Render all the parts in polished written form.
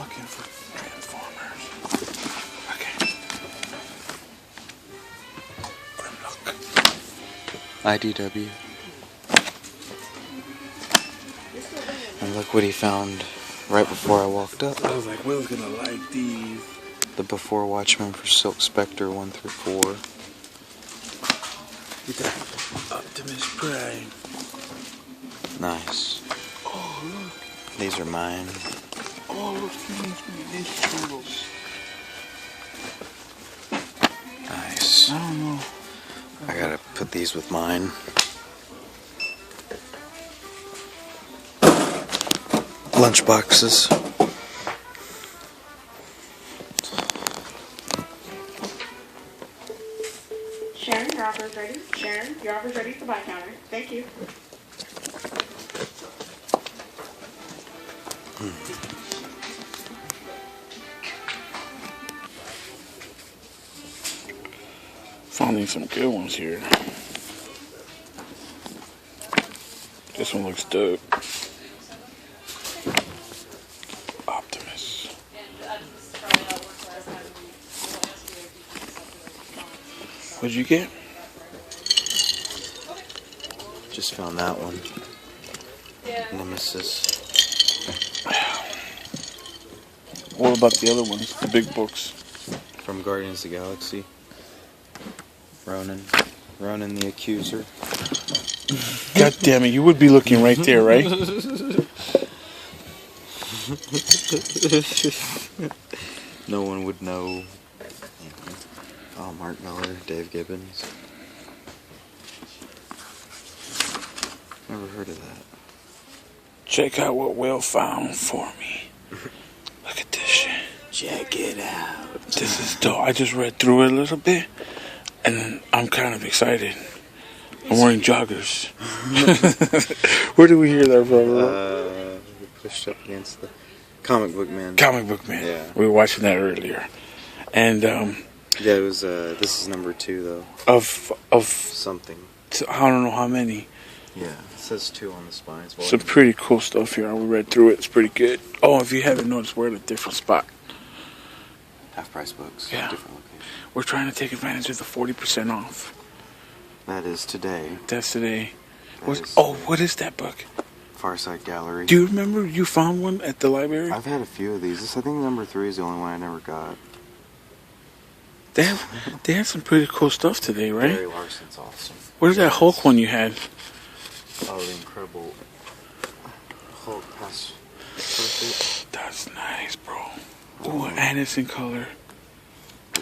looking for Transformers. Okay. Grimlock. IDW. And look what he found right before I walked up. I was like, Will's gonna like these. The Before Watchmen for Silk Spectre 1 through 4. Get that Optimus Prime. Nice. Oh, look. These are mine. Oh, look, Teenage Mutant Ninja Turtles. Nice. I don't know. I gotta put these with mine. Lunch boxes. Sharon, your offer is ready. Sharon, your offer is ready at the buy counter. Thank you. Finding some good ones here. This one looks dope. Optimus. What'd you get? Just found that one. Nemesis. What about the other ones? The big books. From Guardians of the Galaxy. Ronan the Accuser. God damn it, you would be looking right there, right? No one would know. Oh, Mark Miller, Dave Gibbons. Never heard of that. Check out what Will found for me. Look at this shit. Check it out. This is dope. I just read through it a little bit, and I'm kind of excited. I'm wearing joggers. Where did we hear that from? We pushed up against the Comic Book Man. Comic Book Man. Yeah. We were watching that earlier. And, yeah, it was, this is number 2, though. of Something. I don't know how many. Yeah, it says 2 on the spine. Some pretty cool stuff here. We read through it. It's pretty good. Oh, if you haven't noticed, we're at a different spot. Half price books. Yeah. Different location. We're trying to take advantage of the 40% off. That is today. That's today. That is What is that book? Far Side Gallery. Do you remember you found one at the library? I've had a few of these. I think number 3 is the only one I never got. They had some pretty cool stuff today, right? Barry Larson's awesome. What is that Hulk one you had? Oh, the Incredible Hulk past perfect. That's nice, bro. Ooh, and it's in color.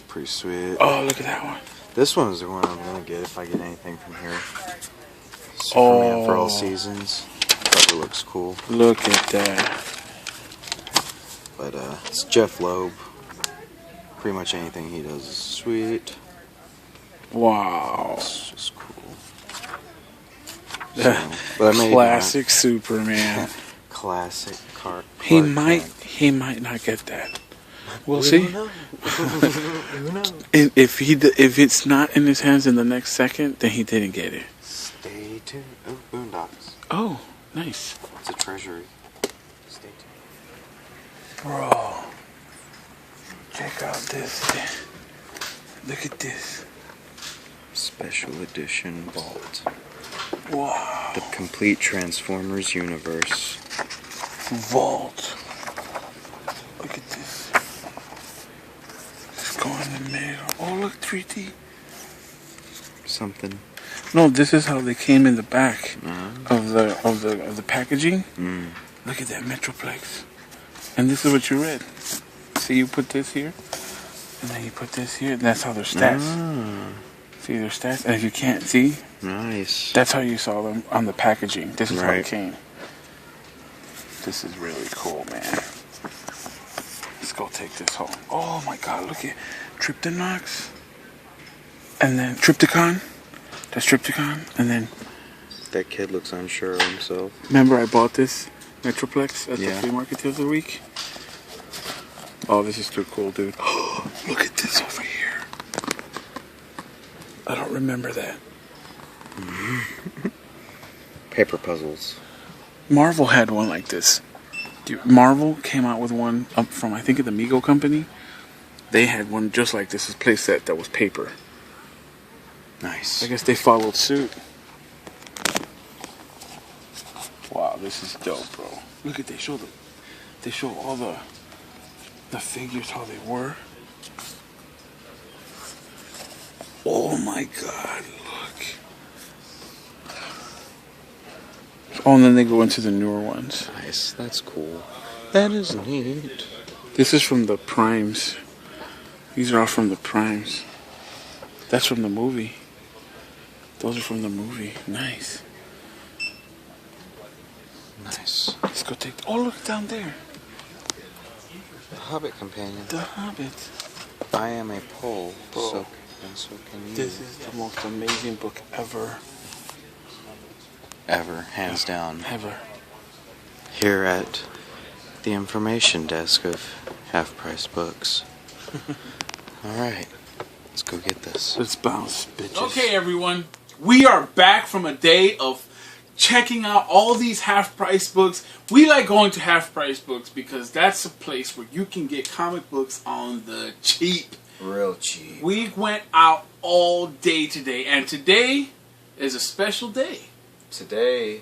Pretty sweet. Oh, look at that one. This one is the one I'm gonna get if I get anything from here. Superman for All Seasons. Probably looks cool. Look at that. But it's Jeff Loeb. Pretty much anything he does is sweet. Wow. It's just cool. So, but I made Classic Superman. Classic Clark He Kent. might not get that. We'll see. Who knows? If it's not in his hands in the next second, then he didn't get it. Stay tuned. Oh, Boondocks. Oh, nice. It's a treasury. Stay tuned. Bro, check out this. Look at this. Special edition vault. Wow. The complete Transformers universe. Vault. Look at this. Let's go in the middle. Oh, look, 3D. Something. No, this is how they came in the back Uh-huh. of the packaging. Mm. Look at that Metroplex. And this is what you read. See, you put this here, and then you put this here. And that's how they're stats. Ah, See their stats. And if you can't see, nice. that's how you saw them on the packaging. This is how Right. it came. This is really cool, man. Let's go take this home. Oh my God! Look at Tryptonox, and then Trypticon. That's Trypticon, and then That kid looks unsure of himself. remember I bought this Metroplex at Yeah. the flea market the other week. Oh, this is too cool, dude. Look at this over here. I don't remember that. Paper puzzles. Marvel had one like this. Dude, Marvel came out with one up from, I think, the Mego company. They had one just like this, play set that was paper. Nice. I guess they followed suit. Wow, this is dope, bro. Look at they show all the figures how they were. Oh my God, look. Oh, and then they go into the newer ones. Nice, that's cool. That is neat. This is from the Primes. These are all from the Primes. That's from the movie. Those are from the movie. Nice. Nice. Let's go take... Oh, look down there. The Hobbit Companion. The Hobbit. I am a Pole, Bro. so can you. This is the most amazing book ever. Ever, hands down. Ever. Here at the information desk of Half Price Books. Alright, let's go get this. Let's bounce, bitches. Okay, everyone. We are back from a day of checking out all these half-price books. We like going to half-price books because that's a place where you can get comic books on the cheap. Real cheap. We went out all day today, and today is a special day. Today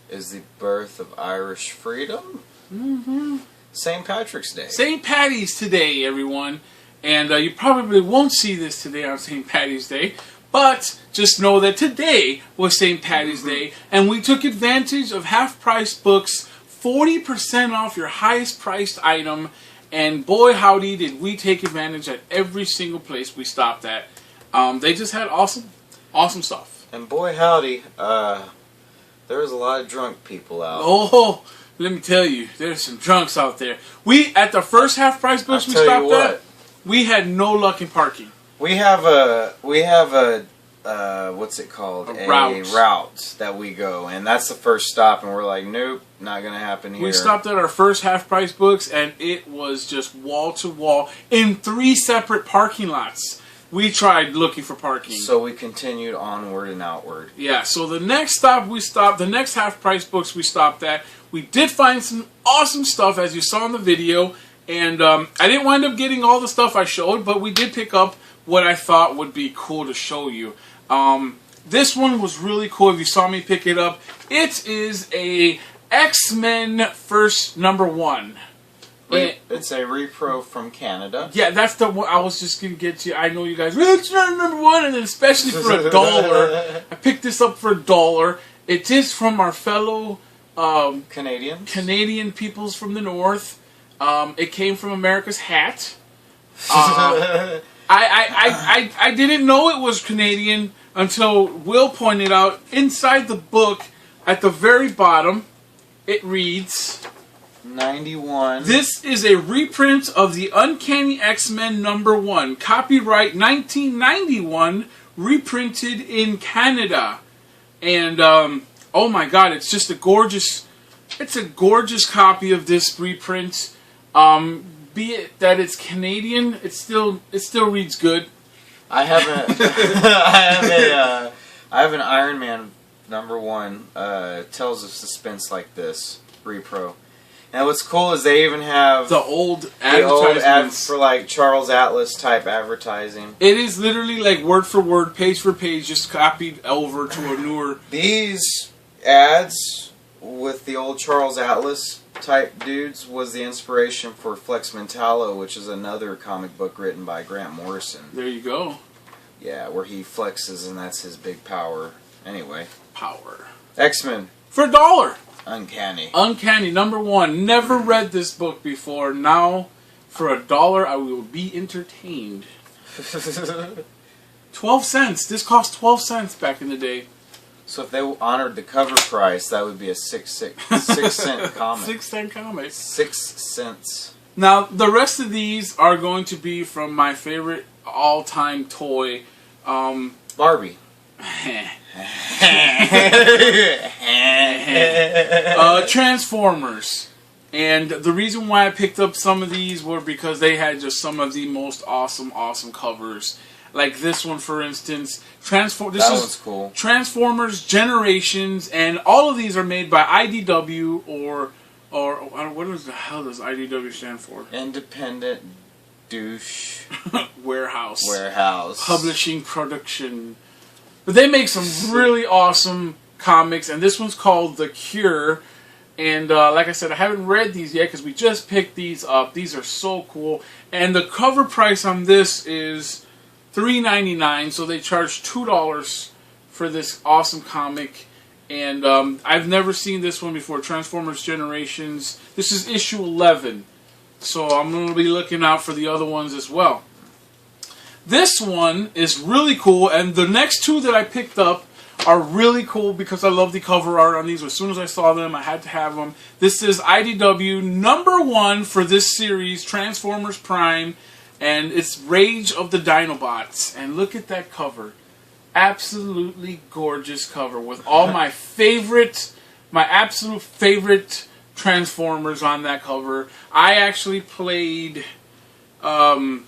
is the birth of Irish freedom. Mm-hmm. St. Patrick's Day. St. Patty's today, everyone. And you probably won't see this today on St. Patty's Day. But just know that today was St. Patty's Day. And we took advantage of half-price books. 40% off your highest priced item. And boy howdy did we take advantage at every single place we stopped at. They just had awesome stuff. And boy howdy, there was a lot of drunk people out. Oh, let me tell you, there's some drunks out there. We, at the first half-price books we stopped at, we had no luck in parking. We have a what's it called? A route that we go, and that's the first stop, and we're like, nope, not gonna happen here. We stopped at our first half-price books, and it was just wall to wall in 3 separate parking lots. We tried looking for parking. So we continued onward and outward. Yeah, so the next the next half-price books we stopped at, we did find some awesome stuff, as you saw in the video. And I didn't wind up getting all the stuff I showed, but we did pick up what I thought would be cool to show you. This one was really cool if you saw me pick it up. It is a X-Men first #1. It's a repro from Canada. Yeah, that's the one I was just going to get to. I know you guys, it's not #1, and then especially for $1. I picked this up for $1. It is from our fellow Canadian peoples from the north. It came from America's Hat. I didn't know it was Canadian until Will pointed out inside the book at the very bottom it reads 91. This is a reprint of the Uncanny X-Men #1, copyright 1991, reprinted in Canada. And oh my God, it's just a gorgeous copy of this reprint. Be it that it's Canadian, it still reads good. I have an Iron Man #1. Tells of suspense like this repro. And what's cool is they even have the old advertisements for like Charles Atlas type advertising. It is literally like word for word, page for page, just copied over to a newer. These ads with the old Charles Atlas type dudes was the inspiration for Flex Mentallo, which is another comic book written by Grant Morrison. There you go. Yeah, where he flexes and that's his big power. Anyway. Power. X-Men. For $1. Uncanny. Uncanny, #1. Never read this book before. Now, for $1, I will be entertained. 12 cents. This cost 12 cents back in the day. So if they honored the cover price, that would be a 6 cent comic. 6-cent comic. 6 cents. Now, the rest of these are going to be from my favorite all-time toy, Barbie. Transformers. And the reason why I picked up some of these were because they had just some of the most awesome covers. Like this one, for instance. This one's cool. Transformers Generations, and all of these are made by IDW or or what the hell does IDW stand for? Independent Douche Warehouse. Publishing Production. But they make some really awesome comics, and this one's called The Cure. And like I said, I haven't read these yet because we just picked these up. These are so cool. And the cover price on this is $3.99, so they charge $2 for this awesome comic. And I've never seen this one before, Transformers Generations. This is issue 11, so I'm going to be looking out for the other ones as well. This one is really cool, and the next two that I picked up are really cool because I love the cover art on these. As soon as I saw them, I had to have them. This is IDW #1 for this series, Transformers Prime, and it's Rage of the Dinobots. And look at that cover. Absolutely gorgeous cover with all my absolute favorite Transformers on that cover. I actually played the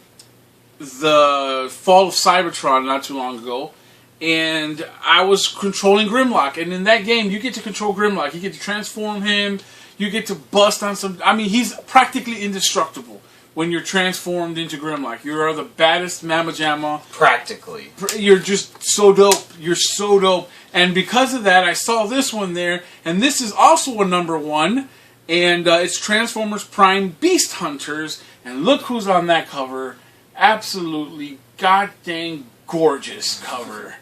Fall of Cybertron not too long ago, and I was controlling Grimlock. And in that game, you get to control Grimlock. You get to transform him. You get to bust on some... I mean, he's practically indestructible when you're transformed into Grimlock. You are the baddest Mamma Jamma. Practically. You're just so dope. You're so dope. And because of that, I saw this one there. And this is also a #1. And it's Transformers Prime Beast Hunters. And look who's on that cover. Absolutely goddamn gorgeous cover.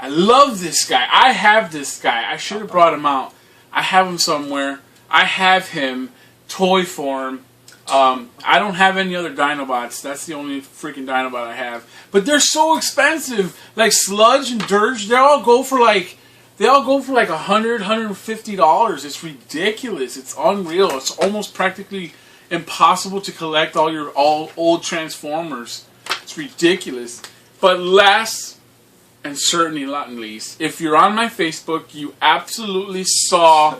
I love this guy. I have this guy. I should have brought him out. I have him somewhere. I have him toy form. I don't have any other Dinobots. That's the only freaking Dinobot I have. But they're so expensive. Like Sludge and Dirge, they all go for like $100, $150. It's ridiculous. It's unreal. It's almost practically impossible to collect all your old Transformers. It's ridiculous. But last and certainly not least, if you're on my Facebook, you absolutely saw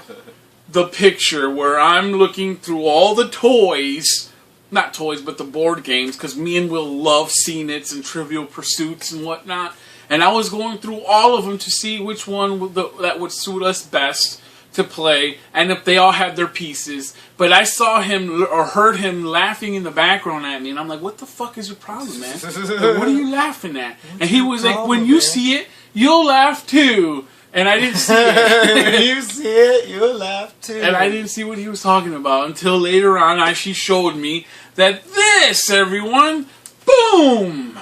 the picture where I'm looking through all the toys, not toys, but the board games, because me and Will love Scene-Its and Trivial Pursuits and whatnot, and I was going through all of them to see which one that would suit us best to play, and if they all had their pieces. But I saw him, or heard him laughing in the background at me, and I'm like, what the fuck is your problem, man? Like, what are you laughing at? And he was like, when you see it, you'll laugh too. And I didn't see it. When you see it, you'll laugh too. And I didn't see what he was talking about until later on. She showed me that this, everyone, boom!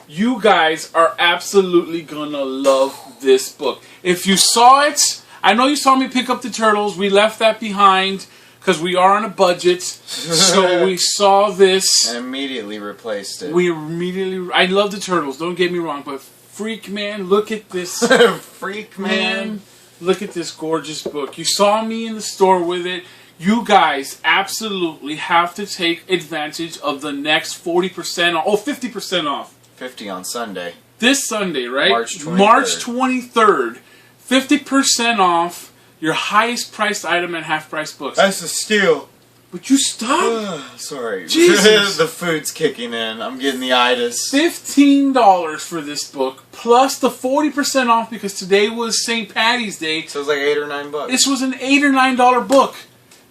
You guys are absolutely gonna love this book. If you saw it, I know you saw me pick up the Turtles. We left that behind because we are on a budget. So we saw this. And immediately replaced it. I love the Turtles, don't get me wrong, but freak man, look at this. Freak man. Look at this gorgeous book. You saw me in the store with it. You guys absolutely have to take advantage of the next 40% off. Oh, 50% off. 50 on Sunday. This Sunday, right? March 23rd. March 23rd. 50% off your highest priced item at half price books. That's a steal. Would you stop? Sorry. Jesus. The food's kicking in. I'm getting the itis. $15 for this book, plus the 40% off because today was St. Patty's Day. So it was like $8 or $9. This was an $8 or $9 book.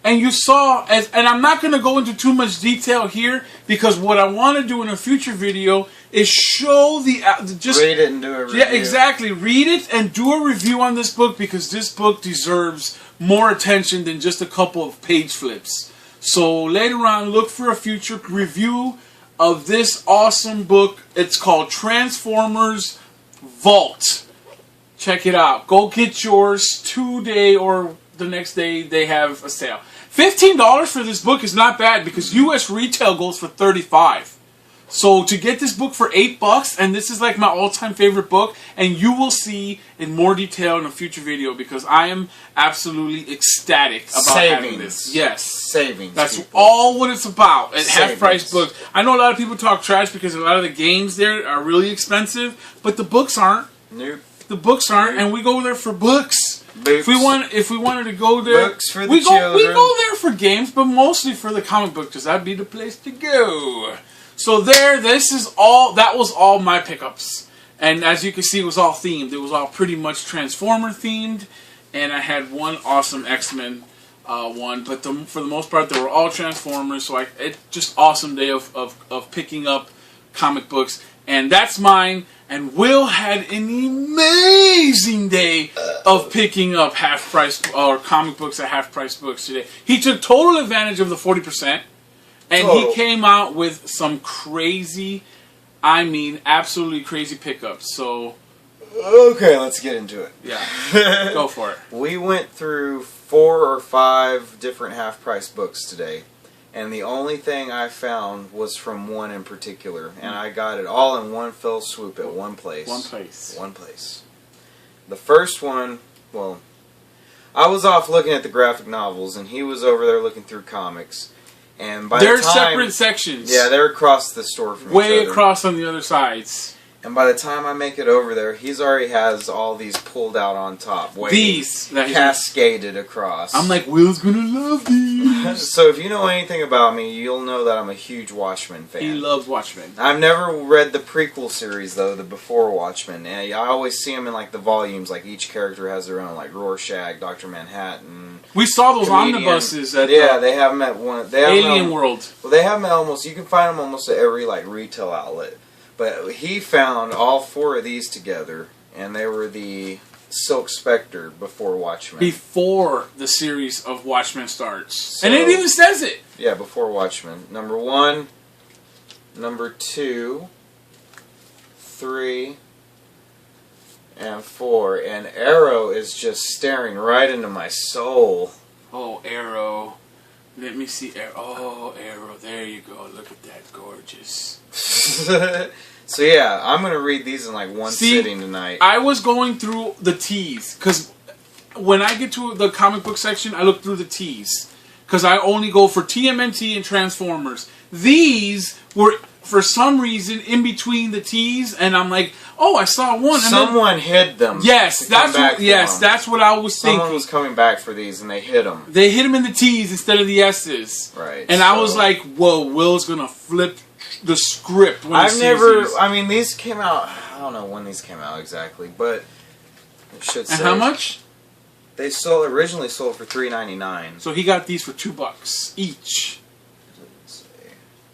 And you saw, and I'm not going to go into too much detail here because what I want to do in a future video is show just read it and do a review. Yeah, exactly. Read it and do a review on this book because this book deserves more attention than just a couple of page flips. So later on, look for a future review of this awesome book. It's called Transformers Vault. Check it out. Go get yours today or the next day. They have a sale. $15 for this book is not bad because U.S. retail goes for $35. So to get this book for $8, and this is like my all-time favorite book, and you will see in more detail in a future video because I am absolutely ecstatic about having this. Yes. Savings. That's people. all what it's about at half-price books. I know a lot of people talk trash because a lot of the games there are really expensive, but the books aren't. Nope. The books aren't, and we go there for books. Books. If we wanted to go there, books for the children. We go there for games, but mostly for the comic book because that'd be the place to go. So that was all my pickups. And as you can see, it was all themed. It was all pretty much Transformer themed. And I had one awesome X-Men one, but for the most part, they were all Transformers. So it just awesome day of picking up comic books, and that's mine. And Will had an amazing day of picking up half price or comic books at half price books today. He took total advantage of the 40%, and he came out with some crazy, I mean, absolutely crazy pickups. So. Okay, let's get into it. Yeah, go for it. We went through 4 or 5 different half-price books today, and the only thing I found was from one in particular, and I got it all in one fell swoop at one place. One place. The first one, well, I was off looking at the graphic novels, and he was over there looking through comics. And by they're the time, separate sections. Yeah, they're across the store from each way other. Across on the other sides. And by the time I make it over there, he's already has all these pulled out on top. These that cascaded across. I'm like, Will's gonna love these. So if you know anything about me, you'll know that I'm a huge Watchmen fan. He loves Watchmen. I've never read the prequel series though, the before Watchmen, and I always see them in like the volumes. Like each character has their own, like Rorschach, Dr. Manhattan. We saw those omnibuses at they have them at one. They have Alien World. Well, they have them at almost. You can find them almost at every like retail outlet. But he found all 4 of these together, and they were the Silk Spectre before Watchmen. Before the series of Watchmen starts. So, and it even says it! Yeah, before Watchmen. Number 1, number 2, 3, and 4. And Arrow is just staring right into my soul. Oh, Arrow. Let me see Arrow. Oh, Arrow. There you go. Look at that. Gorgeous. So yeah, I'm going to read these in like one sitting tonight. I was going through the T's, because when I get to the comic book section, I look through the T's. Because I only go for TMNT and Transformers. These were, for some reason, in between the T's, and I'm like, oh, I saw one. And someone hid them. Yes, that's what I was thinking. Someone was coming back for these, and they hid them. They hid them in the T's instead of the S's. Right. And I was like, whoa, Will's going to flip the script when I mean, these came out, I don't know when these came out exactly, but it should say. And how much? They originally sold for $3.99. So he got these for $2 each. Let's see,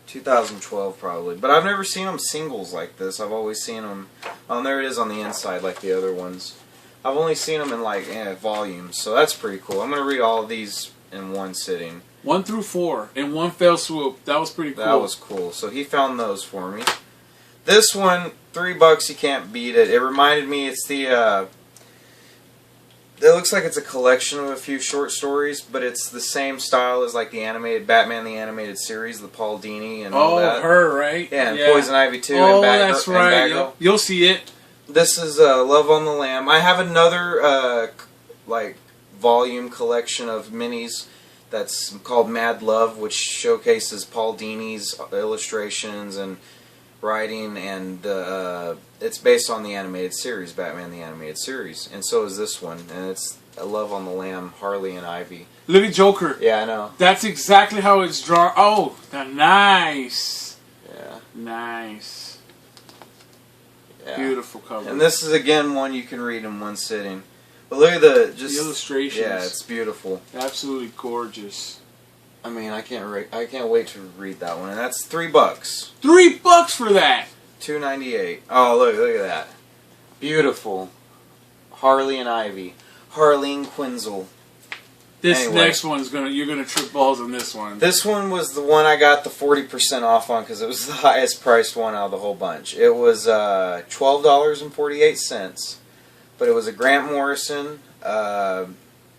2012 probably, but I've never seen them singles like this. I've always seen them. Oh, there it is on the inside, like the other ones. I've only seen them in like volumes, so that's pretty cool. I'm gonna read all of these in one sitting. 1 through 4 in one fell swoop. That was pretty cool. That was cool. So he found those for me. This one, $3, you can't beat it. It reminded me, it's the, it looks like it's a collection of a few short stories, but it's the same style as like the animated, Batman the Animated Series, the Paul Dini and all that. Oh, her, right? Yeah, and Poison Ivy too. Oh, and that's right. You'll see it. This is Love on the Lamb. I have another, like, volume collection of minis that's called Mad Love, which showcases Paul Dini's illustrations and writing, and it's based on the animated series, Batman the Animated Series, and so is this one, and it's Love on the Lamb, Harley and Ivy. Look at Joker. Yeah, I know. That's exactly how it's drawn. Oh, nice. Yeah. Nice. Yeah. Beautiful cover. And this is again one you can read in one sitting. But look at the illustrations. Yeah, it's beautiful. Absolutely gorgeous. I mean, I can't wait to read that one, and that's $3. $3 for that. $2.98. Oh, look at that. Beautiful. Harley and Ivy. Harleen Quinzel. This next one's you're gonna trip balls on this one. This one was the one I got the 40% off on because it was the highest priced one out of the whole bunch. It was $12.48. But it was a Grant Morrison, and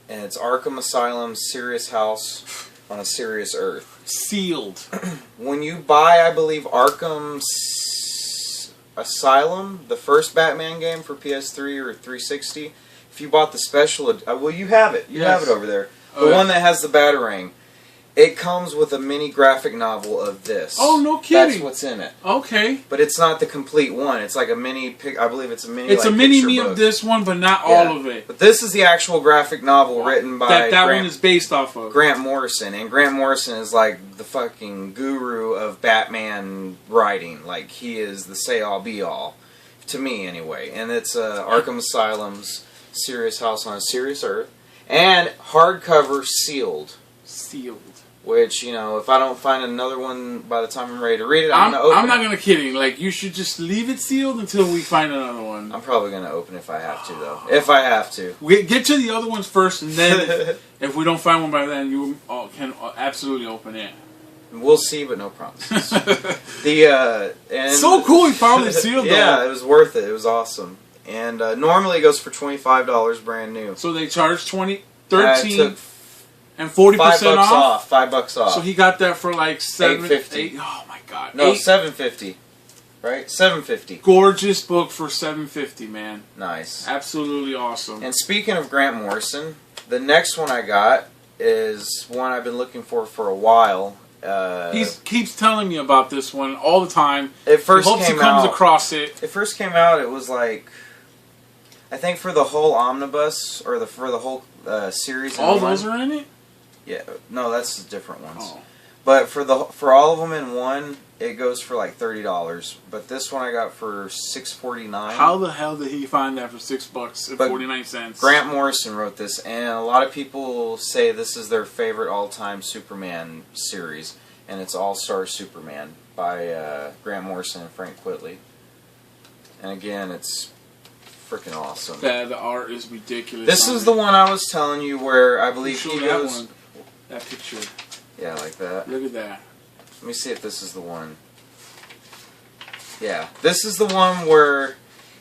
it's Arkham Asylum, Serious House on a Serious Earth. Sealed. When you buy, I believe, Arkham Asylum, the first Batman game for PS3 or 360, if you bought the special, well, you have it. You have it over there. The one that has the Batarang. It comes with a mini graphic novel of this. Oh, no kidding. That's what's in it. Okay. But it's not the complete one. It's like a mini, I believe it's a mini, it's like, a mini-me of this one, but not all of it. But this is the actual graphic novel written by that one is based off of. Grant Morrison. And Grant Morrison is like the fucking guru of Batman writing. Like, he is the say-all, be-all. To me, anyway. And it's Arkham Asylum's Serious House on a Serious Earth. And hardcover sealed. Sealed. Which, you know, if I don't find another one by the time I'm ready to read it, I'm going to open it. I'm not going to kidding. Like, you should just leave it sealed until we find another one. I'm probably going to open it if I have to, though. If I have to. We get to the other ones first, and then if we don't find one by then, you can absolutely open it. We'll see, but no promises. And so cool he found it sealed, though. Yeah, it was worth it. It was awesome. And normally it goes for $25 brand new. So they charge $13 and 40% off? $5 off. So he got that for like $8.50. Oh my god. No, $7.50. Right? $7.50. Gorgeous book for $7.50, man. Nice. Absolutely awesome. And speaking of Grant Morrison, the next one I got is one I've been looking for a while. He keeps telling me about this one all the time. It first he hopes came he comes out, across it. It first came out, it was like, I think for the whole omnibus, or for the whole series. All those are in it? Yeah, no, that's different ones. Oh. But for all of them in one, it goes for like $30. But this one I got for $6.49. How the hell did he find that for $6.49? Grant Morrison wrote this, and a lot of people say this is their favorite all-time Superman series, and it's All-Star Superman by Grant Morrison and Frank Quitely. And again, it's freaking awesome. Yeah, the art is ridiculous. This is the one I was telling you where I believe he goes. That picture. Yeah, like that. Look at that. Let me see if this is the one. Yeah, this is the one where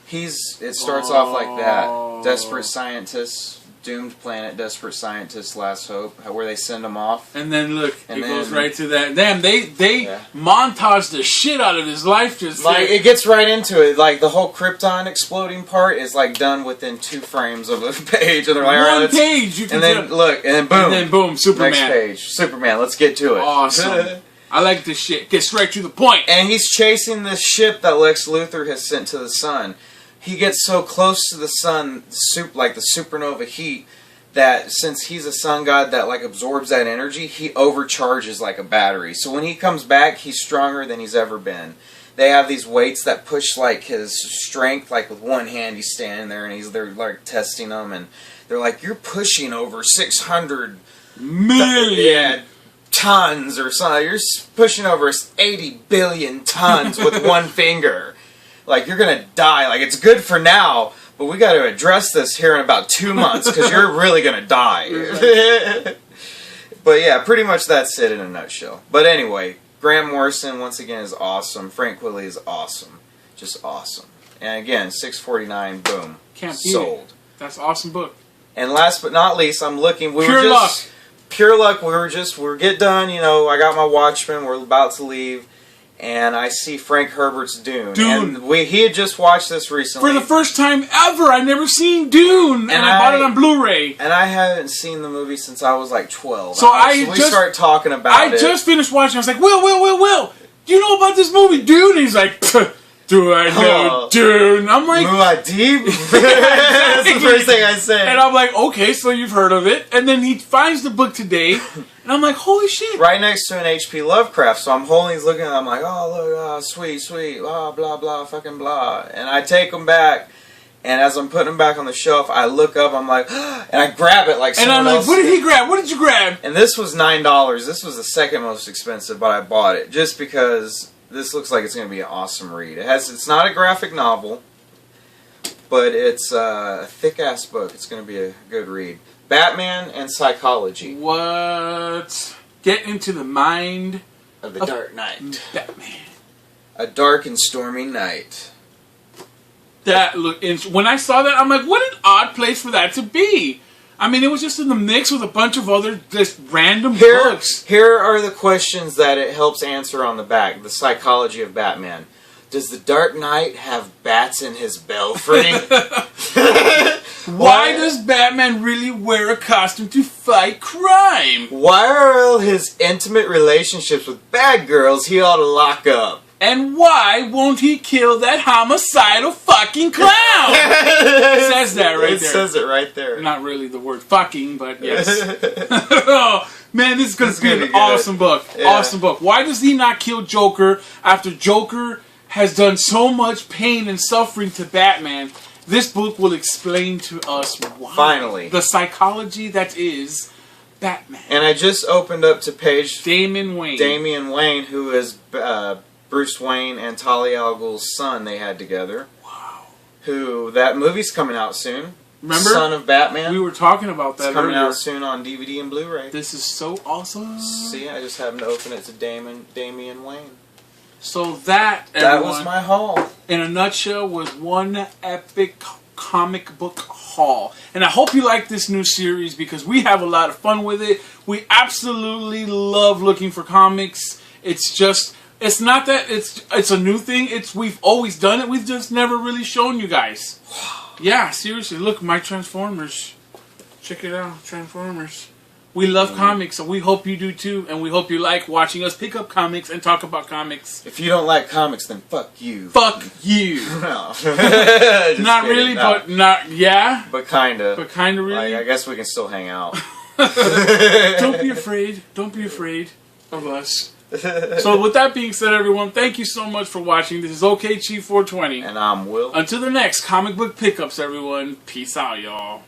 it starts off like that. Desperate scientists, doomed planet, desperate scientists, last hope, where they send them off. And then look, it goes right to that. Damn, they montage the shit out of his life. Just like it gets right into it. Like the whole Krypton exploding part is like done within 2 frames of a page. And they're like, one page, you can and then look, and then boom, Superman. Next page, Superman. Let's get to it. Awesome. I like this shit. Get straight to the point. And he's chasing this ship that Lex Luthor has sent to the sun. He gets so close to the sun, like the supernova heat, that since he's a sun god that like absorbs that energy, he overcharges like a battery. So when he comes back, he's stronger than he's ever been. They have these weights that push like his strength, like with one hand he's standing there and they're like testing him, and they're like, you're pushing over 600 million tons or something. You're pushing over 80 billion tons with one finger. Like, you're gonna die. Like, it's good for now, but we got to address this here in about 2 months because you're really gonna die. But yeah, pretty much that's it in a nutshell. But anyway, Grant Morrison once again is awesome. Frank Quitely is awesome, just awesome. And again, $6.49, boom, can't beat sold. It. That's an awesome book. And last but not least, I'm looking. Pure luck. Pure luck. We're get done. You know, I got my Watchmen. We're about to leave, and I see Frank Herbert's Dune. Dune. And he had just watched this recently for the first time ever. I'd never seen Dune, and I bought it on Blu-ray. And I haven't seen the movie since I was like 12. So we start talking about it. I just finished watching. I was like, Will, do you know about this movie, Dune? And he's like, do I know Dune? I'm like, Muad'Dib? That's the first thing I say. And I'm like, okay, so you've heard of it. And then he finds the book today, and I'm like, holy shit. Right next to an H.P. Lovecraft, so I'm holding, he's looking, I'm like, oh, look, sweet, blah, blah, blah, fucking blah. And I take them back, and as I'm putting them back on the shelf, I look up, I'm like, and I grab it like someone else. And I'm like, what did he grab? What did you grab? And this was $9. This was the second most expensive, but I bought it just because this looks like it's going to be an awesome read. It's not a graphic novel, but it's a thick-ass book. It's going to be a good read. Batman and Psychology. What? Get into the mind of the Dark Knight. Batman. A dark and stormy night. When I saw that, I'm like, what an odd place for that to be. I mean, it was just in the mix with a bunch of other just random books. Here are the questions that it helps answer on the back. The Psychology of Batman. Does the Dark Knight have bats in his belfry? Why does Batman really wear a costume to fight crime? Why are all his intimate relationships with bad girls he ought to lock up? And why won't he kill that homicidal fucking clown? It says that right there. It says it right there. Not really the word fucking, but yes. Oh, man, this is going to be an awesome book. Yeah. Awesome book. Why does he not kill Joker after Joker has done so much pain and suffering to Batman This book will explain to us why. Finally. The psychology that is Batman. And I just opened up to page Damian Wayne, who is Bruce Wayne and Talia al Ghul's son they had together. Wow. Who, that movie's coming out soon. Remember? Son of Batman. We were talking about that It's coming earlier. out soon on DVD and Blu-ray. This is so awesome. See, I just happened to open it to Damian Wayne. So that, That everyone, was my haul. in a nutshell, was one epic comic book haul. And I hope you like this new series because we have a lot of fun with it. We absolutely love looking for comics. It's just, it's not that it's a new thing. We've always done it. We've just never really shown you guys. Yeah, seriously. Look, my Transformers. Check it out, Transformers. We love comics, so we hope you do too, and we hope you like watching us pick up comics and talk about comics. If you don't like comics, then fuck you. Fuck you. No. Not really, but not, yeah. But kinda. But kinda really. Like, I guess we can still hang out. Don't be afraid. Don't be afraid of us. So with that being said, everyone, thank you so much for watching. This is Okchief420. And I'm Will. Until the next comic book pickups, everyone. Peace out, y'all.